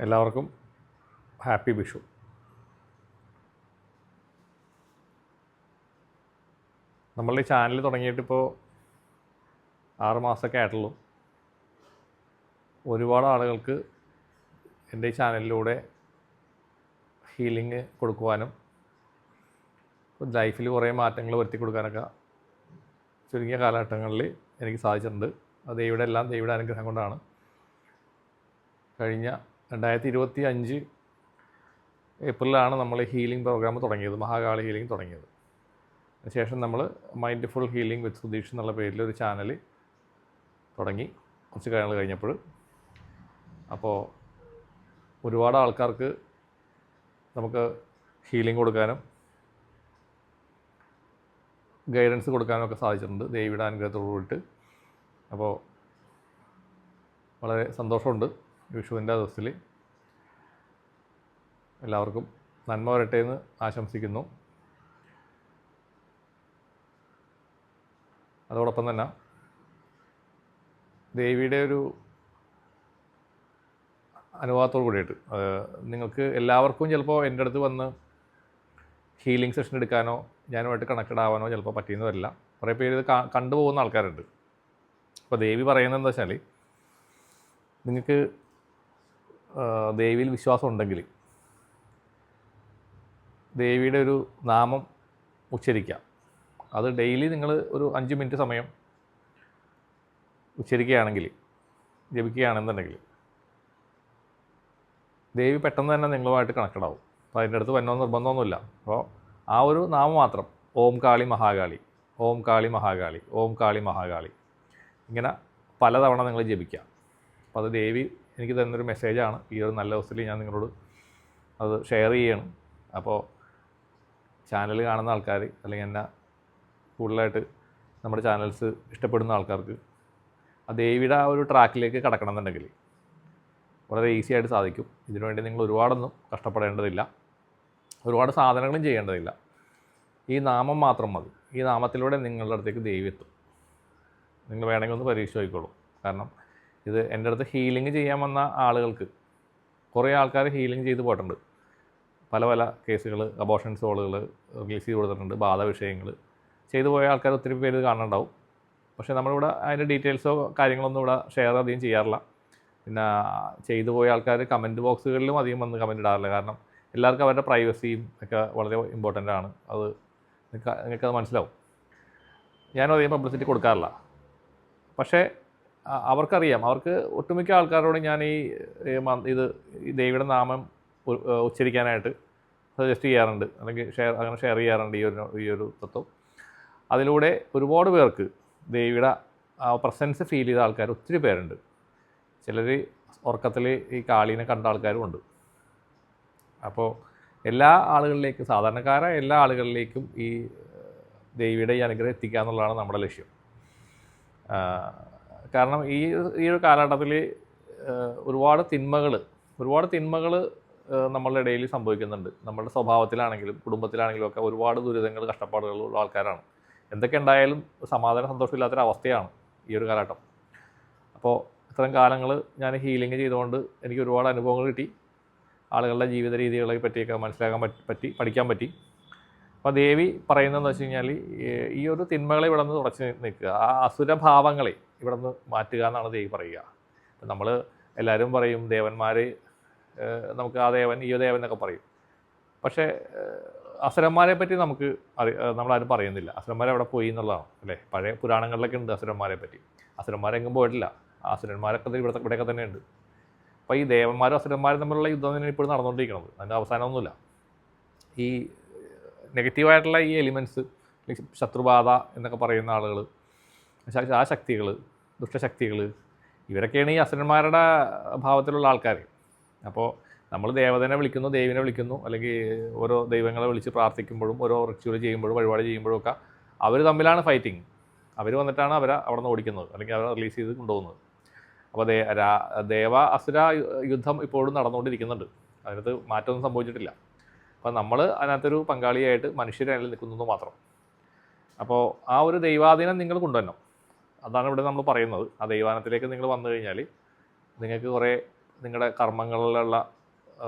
എല്ലാവർക്കും ഹാപ്പി വിഷു. നമ്മളുടെ ഈ ചാനൽ തുടങ്ങിയിട്ടിപ്പോൾ 6 മാസമൊക്കെ ആയിട്ടുള്ളൂ. ഒരുപാട് ആളുകൾക്ക് എൻ്റെ ഈ ചാനലിലൂടെ ഹീലിംഗ് കൊടുക്കുവാനും ലൈഫിൽ കുറേ മാറ്റങ്ങൾ വരുത്തി കൊടുക്കാനൊക്കെ ചുരുങ്ങിയ കാലഘട്ടങ്ങളിൽ എനിക്ക് സാധിച്ചിട്ടുണ്ട്. അത് ദൈവയുടെ അനുഗ്രഹം കൊണ്ടാണ്. കഴിഞ്ഞ 2025 ഏപ്രിലാണ് നമ്മൾ ഹീലിംഗ് പ്രോഗ്രാം തുടങ്ങിയത്, മഹാകാളി ഹീലിംഗ് തുടങ്ങിയത്. അതിനുശേഷം നമ്മൾ മൈൻഡ്ഫുൾ ഹീലിംഗ് വിത്ത് സുധീഷ് എന്നുള്ള പേരിൽ ഒരു ചാനൽ തുടങ്ങി കുറച്ച് കാര്യങ്ങൾ കഴിഞ്ഞപ്പോൾ. അപ്പോൾ ഒരുപാട് ആൾക്കാർക്ക് നമുക്ക് ഹീലിംഗ് കൊടുക്കാനും ഗൈഡൻസ് കൊടുക്കാനും ഒക്കെ സാധിച്ചിട്ടുണ്ട് ദേവിയുടെ അനുഗ്രഹത്തോട് കൂടിയിട്ട്. അപ്പോൾ വളരെ സന്തോഷമുണ്ട്. വിഷുവിൻ്റെ ദിവസത്തിൽ എല്ലാവർക്കും നന്മ വരട്ടെ എന്ന് ആശംസിക്കുന്നു. അതോടൊപ്പം തന്നെ ദേവിയുടെ ഒരു അനുഭവത്തോട് കൂടിയിട്ട് നിങ്ങൾക്ക് എല്ലാവർക്കും ചിലപ്പോൾ എൻ്റെ അടുത്ത് വന്ന് ഹീലിംഗ് സെഷൻ എടുക്കാനോ ഞാനുമായിട്ട് കണക്റ്റഡ് ആവാനോ ചിലപ്പോൾ പറ്റിയെന്ന് വരില്ല. കുറേ പേര് ഇത് കണ്ടുപോകുന്ന ആൾക്കാരുണ്ട്. അപ്പോൾ ദേവി പറയുന്നത് എന്താ വെച്ചാൽ, നിങ്ങൾക്ക് ദേവിയിൽ വിശ്വാസം ഉണ്ടെങ്കിൽ ദേവിയുടെ ഒരു നാമം ഉച്ചരിക്കുക. അത് ഡെയിലി നിങ്ങൾ ഒരു 5 മിനിറ്റ് സമയം ഉച്ചരിക്കുകയാണെങ്കിൽ, ജപിക്കുകയാണെന്നുണ്ടെങ്കിൽ ദേവി പെട്ടെന്ന് തന്നെ നിങ്ങളുമായിട്ട് കണക്റ്റഡ് ആവും. അപ്പോൾ അതിൻ്റെ അടുത്ത് വന്നോ നിർബന്ധമൊന്നുമില്ല. അപ്പോൾ ആ ഒരു നാമം മാത്രം, ഓം കാളി മഹാകാളി, ഓം കാളി മഹാകാളി, ഓം കാളി മഹാകാളി, ഇങ്ങനെ പലതവണ നിങ്ങൾ ജപിക്കുക. അപ്പോൾ അത് ദേവി എനിക്ക് തന്നൊരു മെസ്സേജാണ്. ഈ ഒരു നല്ല ദിവസത്തിൽ ഞാൻ നിങ്ങളോട് അത് ഷെയർ ചെയ്യണം. അപ്പോൾ ചാനൽ കാണുന്ന ആൾക്കാർ, അല്ലെങ്കിൽ എന്നെ കൂടുതലായിട്ട് നമ്മുടെ ചാനൽസ് ഇഷ്ടപ്പെടുന്ന ആൾക്കാർക്ക് ആ ദേവിയുടെ ആ ഒരു ട്രാക്കിലേക്ക് കടക്കണം എന്നുണ്ടെങ്കിൽ വളരെ ഈസി ആയിട്ട് സാധിക്കും. ഇതിനുവേണ്ടി നിങ്ങൾ ഒരുപാടൊന്നും കഷ്ടപ്പെടേണ്ടതില്ല, ഒരുപാട് സാധനങ്ങളും ചെയ്യേണ്ടതില്ല. ഈ നാമം മാത്രം മതി. ഈ നാമത്തിലൂടെ നിങ്ങളുടെ അടുത്തേക്ക് ദേവി എത്തും. നിങ്ങൾ വേണമെങ്കിൽ ഒന്ന് പരീക്ഷിച്ച് നോക്കിക്കോളൂ. കാരണം ഇത് എൻ്റെ അടുത്ത് ഹീലിംഗ് ചെയ്യാൻ വന്ന ആളുകൾക്ക്, കുറേ ആൾക്കാർ ഹീലിംഗ് ചെയ്ത് പോയിട്ടുണ്ട്. പല പല കേസുകൾ, അബോർഷൻ സോളുകൾ റിലീസ് ചെയ്ത് കൊടുത്തിട്ടുണ്ട്, ബാധ വിഷയങ്ങൾ ചെയ്തു പോയ ആൾക്കാർ ഒത്തിരി പേര് കാണുന്നുണ്ടാവും. പക്ഷേ നമ്മളിവിടെ അതിൻ്റെ ഡീറ്റെയിൽസോ കാര്യങ്ങളൊന്നും ഇവിടെ ഷെയർ അധികം ചെയ്യാറില്ല. പിന്നെ ചെയ്തു പോയ ആൾക്കാർ കമൻറ്റ് ബോക്സുകളിലും അധികം വന്ന് കമൻറ്റ് ഇടാറില്ല. കാരണം എല്ലാവർക്കും അവരുടെ പ്രൈവസിയും ഒക്കെ വളരെ ഇമ്പോർട്ടൻ്റ് ആണ്. അത് നിങ്ങൾക്കത് മനസ്സിലാവും. ഞാനും അധികം പബ്ലിസിറ്റി കൊടുക്കാറില്ല. പക്ഷേ അവർക്കറിയാം, അവർക്ക് ഒട്ടുമിക്ക ആൾക്കാരോട് ഞാൻ ഈ ദേവിയുടെ നാമം ഉച്ചരിക്കാനായിട്ട് സജസ്റ്റ് ചെയ്യാറുണ്ട്, അല്ലെങ്കിൽ അങ്ങനെ ഷെയർ ചെയ്യാറുണ്ട് ഈ ഒരു തത്വം. അതിലൂടെ ഒരുപാട് പേർക്ക് ദേവിയുടെ ആ പ്രസൻസ് ഫീൽ ചെയ്ത ആൾക്കാർ ഒത്തിരി പേരുണ്ട്. ചിലർ ഉറക്കത്തിൽ ഈ കാളീനെ കണ്ട ആൾക്കാരും ഉണ്ട്. അപ്പോൾ എല്ലാ ആളുകളിലേക്കും, സാധാരണക്കാരായ എല്ലാ ആളുകളിലേക്കും ഈ ദേവിയുടെ ഈ അനുഗ്രഹം എത്തിക്കുക എന്നുള്ളതാണ് നമ്മുടെ ലക്ഷ്യം. കാരണം ഈ ഒരു കാലഘട്ടത്തിൽ ഒരുപാട് തിന്മകൾ നമ്മളുടെ ഇടയിൽ സംഭവിക്കുന്നുണ്ട്. നമ്മളുടെ സ്വഭാവത്തിലാണെങ്കിലും കുടുംബത്തിലാണെങ്കിലും ഒക്കെ ഒരുപാട് ദുരിതങ്ങൾ, കഷ്ടപ്പാടുകളുള്ള ആൾക്കാരാണ്. എന്തൊക്കെ ഉണ്ടായാലും സമാധാന സന്തോഷമില്ലാത്തൊരവസ്ഥയാണ് ഈ ഒരു കാലഘട്ടം. അപ്പോൾ ഇത്തരം കാലങ്ങൾ ഞാൻ ഹീലിംഗ് ചെയ്തുകൊണ്ട് എനിക്ക് ഒരുപാട് അനുഭവങ്ങൾ കിട്ടി. ആളുകളുടെ ജീവിത രീതികളെ പറ്റിയൊക്കെ മനസ്സിലാക്കാൻ പഠിക്കാൻ പറ്റി. അപ്പോൾ ദേവി പറയുന്നതെന്ന് വെച്ച് കഴിഞ്ഞാൽ, ഈ ഒരു തിന്മകളെ ഇവിടെ നിന്ന് തുടച്ച് നിൽക്കുക, ആ അസുരഭാവങ്ങളെ ഇവിടെ നിന്ന് മാറ്റുക എന്നാണ് ദേവി പറയുക. അപ്പം നമ്മൾ എല്ലാവരും പറയും ദേവന്മാർ, നമുക്ക് ആ ദേവൻ ഈ ദേവൻ എന്നൊക്കെ പറയും. പക്ഷേ അസുരന്മാരെ പറ്റി നമ്മളാരും പറയുന്നില്ല. അസുരന്മാരെ അവിടെ പോയി എന്നുള്ളതാണ് അല്ലേ. പഴയ പുരാണങ്ങളിലൊക്കെ ഉണ്ട് അസുരന്മാരെ പറ്റി. അസുരന്മാരെങ്ങും പോയിട്ടില്ല. അസുരന്മാരൊക്കെ ഇവിടെയൊക്കെ തന്നെ ഉണ്ട്. അപ്പോൾ ഈ ദേവന്മാരും അസുരന്മാരും തമ്മിലുള്ള യുദ്ധം തന്നെയാണ് ഇപ്പോഴും നടന്നുകൊണ്ടിരിക്കുന്നത്. അതിൻ്റെ അവസാനമൊന്നുമില്ല. ഈ നെഗറ്റീവായിട്ടുള്ള ഈ എലിമെൻറ്റ്സ്, ശത്രുബാധ എന്നൊക്കെ പറയുന്ന ആളുകൾ, ആ ശക്തികൾ, ദുഷ്ടശക്തികൾ, ഇവരൊക്കെയാണ് ഈ അസുരന്മാരുടെ ഭാവത്തിലുള്ള ആൾക്കാർ. അപ്പോൾ നമ്മൾ ദേവതനെ വിളിക്കുന്നു, ദേവിനെ വിളിക്കുന്നു, അല്ലെങ്കിൽ ഓരോ ദൈവങ്ങളെ വിളിച്ച് പ്രാർത്ഥിക്കുമ്പോഴും ഓരോ റിച്വൽ ചെയ്യുമ്പോഴും വഴിപാട് ചെയ്യുമ്പോഴും ഒക്കെ അവർ തമ്മിലാണ് ഫൈറ്റിങ്. അവർ വന്നിട്ടാണ് അവരെ അവിടെ നിന്ന് ഓടിക്കുന്നത്, അല്ലെങ്കിൽ അവരെ റിലീസ് ചെയ്ത് കൊണ്ടുപോകുന്നത്. അപ്പോൾ ദേവ അസുര യുദ്ധം ഇപ്പോഴും നടന്നുകൊണ്ടിരിക്കുന്നുണ്ട്. അതിനകത്ത് മാറ്റമൊന്നും സംഭവിച്ചിട്ടില്ല. അപ്പോൾ നമ്മൾ അതിനകത്തൊരു പങ്കാളിയായിട്ട് മനുഷ്യരായി നിൽക്കുന്നത് മാത്രം. അപ്പോൾ ആ ഒരു ദൈവാധീനം നിങ്ങൾ കൊണ്ടുവരണം. അതാണ് ഇവിടെ നമ്മൾ പറയുന്നത്. ആ ദൈവാധീനത്തിലേക്ക് നിങ്ങൾ വന്നു കഴിഞ്ഞാൽ നിങ്ങൾക്ക് കുറേ നിങ്ങളുടെ കർമ്മങ്ങളിലുള്ള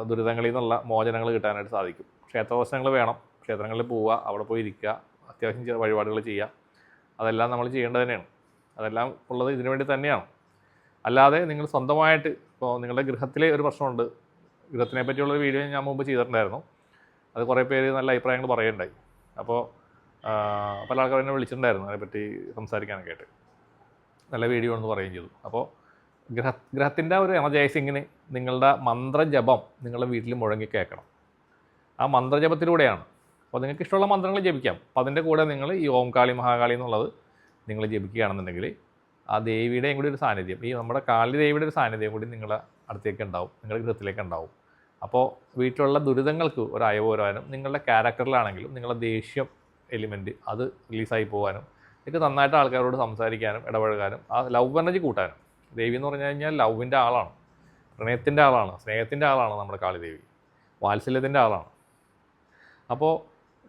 ദുരിതങ്ങളിൽ നിന്നുള്ള മോചനങ്ങൾ കിട്ടാനായിട്ട് സാധിക്കും. ക്ഷേത്രദർശനങ്ങൾ വേണം, ക്ഷേത്രങ്ങളിൽ പോവുക, അവിടെ പോയി ഇരിക്കുക, അത്യാവശ്യം വഴിപാടുകൾ ചെയ്യുക, അതെല്ലാം നമ്മൾ ചെയ്യേണ്ടത് തന്നെയാണ്. അതെല്ലാം ഉള്ളത് ഇതിനു വേണ്ടി തന്നെയാണ്. അല്ലാതെ നിങ്ങൾ സ്വന്തമായിട്ട് ഇപ്പോൾ നിങ്ങളുടെ ഗൃഹത്തിലെ ഒരു പ്രശ്നമുണ്ട്, ഗൃഹത്തിനെ പറ്റിയുള്ളൊരു വീഡിയോ ഞാൻ മുമ്പ് ചെയ്തിട്ടുണ്ടായിരുന്നു. അത് കുറേ പേര് നല്ല അഭിപ്രായങ്ങൾ പറയുണ്ടായി. അപ്പോൾ പല ആൾക്കാരും എന്നെ വിളിച്ചിട്ടുണ്ടായിരുന്നു അതിനെപ്പറ്റി സംസാരിക്കാനൊക്കെ ആയിട്ട്. നല്ല വീഡിയോ എന്ന് പറയുകയും ചെയ്തു. അപ്പോൾ ഗ്രഹത്തിൻ്റെ ഒരു എനർജൈസിങ്ങിന് നിങ്ങളുടെ മന്ത്രജപം നിങ്ങളുടെ വീട്ടിൽ മുഴങ്ങി കേൾക്കണം. ആ മന്ത്രജപത്തിലൂടെയാണ്. അപ്പോൾ നിങ്ങൾക്ക് ഇഷ്ടമുള്ള മന്ത്രങ്ങൾ ജപിക്കാം. അപ്പോൾ അതിൻ്റെ കൂടെ നിങ്ങൾ ഈ ഓം കാളി മഹാകാളി എന്നുള്ളത് നിങ്ങൾ ജപിക്കുകയാണെന്നുണ്ടെങ്കിൽ ആ ദേവിയുടെയും കൂടി ഒരു സാന്നിധ്യം, ഈ നമ്മുടെ കാളി ദേവിയുടെ ഒരു സാന്നിധ്യം കൂടി നിങ്ങളുടെ അടുത്തേക്ക് ഉണ്ടാവും, നിങ്ങളുടെ ഗൃഹത്തിലേക്ക് ഉണ്ടാവും. അപ്പോൾ വീട്ടിലുള്ള ദുരിതങ്ങൾക്ക് ഒരു അയവ് വരാനും, നിങ്ങളുടെ ക്യാരക്ടറിലാണെങ്കിലും നിങ്ങളുടെ ദേഷ്യം എലിമെൻറ്റ് അത് റിലീസായി പോകാനും, നിങ്ങൾക്ക് നന്നായിട്ട് ആൾക്കാരോട് സംസാരിക്കാനും ഇടപഴകാനും ആ ലവ് എനർജി കൂട്ടാനും. ദേവി എന്ന് പറഞ്ഞു കഴിഞ്ഞാൽ ലവിൻ്റെ ആളാണ്, പ്രണയത്തിൻ്റെ ആളാണ്, സ്നേഹത്തിൻ്റെ ആളാണ് നമ്മുടെ കാളിദേവി, വാത്സല്യത്തിൻ്റെ ആളാണ്. അപ്പോൾ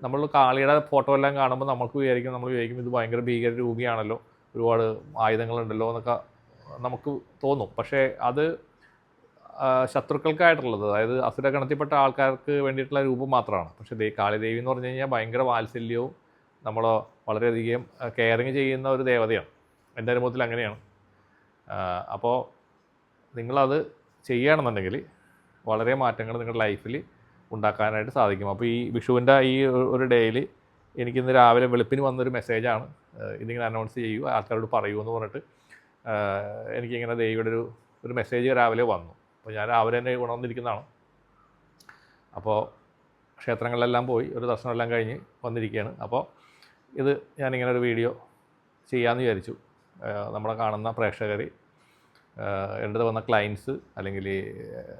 നമ്മൾ കാളിയുടെ ഫോട്ടോ എല്ലാം കാണുമ്പോൾ നമ്മൾ വിചാരിക്കും ഇത് ഭയങ്കര ഭീകര രൂപിയാണല്ലോ, ഒരുപാട് ആയുധങ്ങളുണ്ടല്ലോ എന്നൊക്കെ നമുക്ക് തോന്നും. പക്ഷേ അത് ശത്രുക്കൾക്കായിട്ടുള്ളത്, അതായത് അസുരഗണത്തിൽപ്പെട്ട ആൾക്കാർക്ക് വേണ്ടിയിട്ടുള്ള രൂപം മാത്രമാണ്. പക്ഷേ കാളിദേവി എന്ന് പറഞ്ഞു കഴിഞ്ഞാൽ ഭയങ്കര വാത്സല്യവും നമ്മൾ വളരെയധികം കെയറിങ് ചെയ്യുന്ന ഒരു ദേവതയാണ്. എൻ്റെ അനുഭവത്തിൽ അങ്ങനെയാണ്. അപ്പോൾ നിങ്ങളത് ചെയ്യുകയാണെന്നുണ്ടെങ്കിൽ വളരെ മാറ്റങ്ങൾ നിങ്ങളുടെ ലൈഫിൽ ഉണ്ടാക്കാനായിട്ട് സാധിക്കും. അപ്പോൾ ഈ വിഷുവിൻ്റെ ഈ ഒരു ഡേയിൽ എനിക്കിന്ന് രാവിലെ വെളുപ്പിന് വന്നൊരു മെസ്സേജാണ്, ഇതിങ്ങനെ അനൗൺസ് ചെയ്യൂ, ആൾക്കാരോട് പറയൂ എന്ന് പറഞ്ഞിട്ട് എനിക്കിങ്ങനെ ദേവിയുടെ ഒരു മെസ്സേജ് രാവിലെ വന്നു. അപ്പോൾ ഞാൻ രാവിലെ തന്നെ ഉണർന്നിരിക്കുന്നതാണ്. അപ്പോൾ ക്ഷേത്രങ്ങളിലെല്ലാം പോയി ഒരു ദർശനമെല്ലാം കഴിഞ്ഞ് വന്നിരിക്കുകയാണ്. അപ്പോൾ ഇത് ഞാനിങ്ങനെ ഒരു വീഡിയോ ചെയ്യാമെന്ന് വിചാരിച്ചു. നമ്മളെ കാണുന്ന പ്രേക്ഷകർ, എൻ്റെ വന്ന ക്ലയൻസ്, അല്ലെങ്കിൽ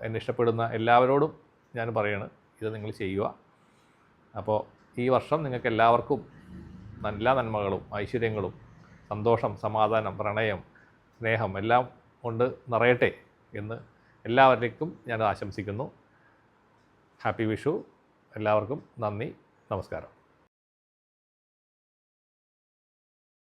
എന്നെ ഇഷ്ടപ്പെടുന്ന എല്ലാവരോടും ഞാൻ പറയാണ്, ഇത് നിങ്ങൾ ചെയ്യുക. അപ്പോൾ ഈ വർഷം നിങ്ങൾക്ക് എല്ലാവർക്കും എല്ലാ നന്മകളും ഐശ്വര്യങ്ങളും സന്തോഷം, സമാധാനം, പ്രണയം, സ്നേഹം എല്ലാം കൊണ്ട് നിറയട്ടെ എന്ന് എല്ലാവരിലേക്കും ഞാൻ ആശംസിക്കുന്നു. ഹാപ്പി വിഷു. എല്ലാവർക്കും നന്ദി, നമസ്കാരം.